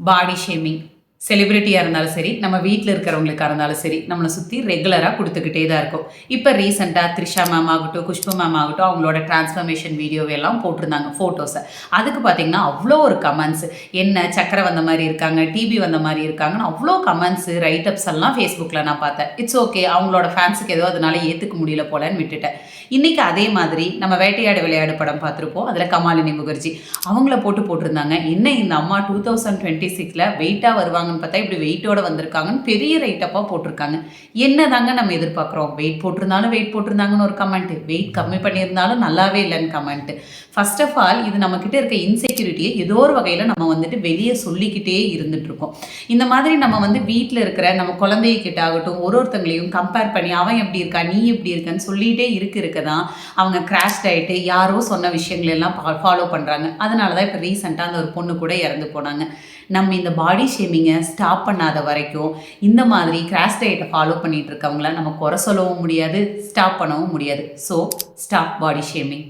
Body shaming செலிபிரிட்டியாக இருந்தாலும் சரி, நம்ம வீட்டில் இருக்கிறவங்களுக்காக இருந்தாலும் சரி, நம்மளை சுற்றி ரெகுலராக கொடுத்துக்கிட்டே தான் இருக்கும். இப்போ ரீசெண்டாக த்ரிஷா மேம் ஆகட்டும், குஷ்பு மேம் ஆகட்டும், அவங்களோட டிரான்ஸ்ஃபர்மேஷன் வீடியோவெல்லாம் போட்டிருந்தாங்க ஃபோட்டோஸை. அதுக்கு பார்த்தீங்கன்னா அவ்வளோ ஒரு கமெண்ட்ஸ், என்ன சக்கரை வந்த மாதிரி இருக்காங்க, டிபி வந்த மாதிரி இருக்காங்கன்னு அவ்வளோ கமெண்ட்ஸு, ரைட்டப்ஸ் எல்லாம் ஃபேஸ்புக்கில் நான் பார்த்தேன். இட்ஸ் ஓகே, அவங்களோட ஃபேன்ஸுக்கு ஏதோ அதனால ஏற்றுக்க முடியல போலன்னு விட்டுட்டேன். இன்றைக்கி அதே மாதிரி நம்ம வேட்டையாடு விளையாடு படம் பார்த்துருப்போம். அதில் கமாலினி முகர்ஜி அவங்கள போட்டிருந்தாங்க. என்ன இந்த அம்மா 2026 வெயிட்டாக வருவாங்கன்னு பார்த்தா இப்படி வெயிட்டோட வந்திருக்காங்கன்னு பெரிய ரைட்டப்பாக போட்டிருக்காங்க. என்ன தாங்க நம்ம எதிர்பார்க்குறோம்? வெயிட் போட்டிருந்தாங்கன்னு ஒரு கமெண்ட், வெயிட் கம்மி பண்ணியிருந்தாலும் நல்லாவே இல்லைன்னு கமெண்ட். ஃபர்ஸ்ட் ஆஃப் ஆல் இது நம்மக்கிட்ட இருக்க இன்செக்யூரிட்டியை ஏதோ ஒரு வகையில் நம்ம வெளியே சொல்லிக்கிட்டே இருந்துகிட்ருக்கோம். இந்த மாதிரி நம்ம வீட்டில் இருக்கிற நம்ம குழந்தைகிட்ட ஆகட்டும், ஒருத்தங்களையும் கம்பேர் பண்ணி அவன் எப்படி இருக்கா, நீ எப்படி இருக்கன்னு சொல்லிகிட்டே இருக்க தான் அவங்க கிராஷ் டயட்டு யாரோ சொன்ன விஷயங்கள் எல்லாம் ஃபாலோ பண்ணுறாங்க. அதனால தான் இப்போ ரீசெண்டாக அந்த ஒரு பொண்ணு கூட இறந்து போனாங்க. நம்ம இந்த பாடி ஷேமிங்கை ஸ்டாப் பண்ணாத வரைக்கும் இந்த மாதிரி கிராஷ் டயட்டை ஃபாலோ பண்ணிகிட்டு இருக்கவங்கள நம்ம குறை சொல்லவும் முடியாது, ஸ்டாப் பண்ணவும் முடியாது. So stop body shaming.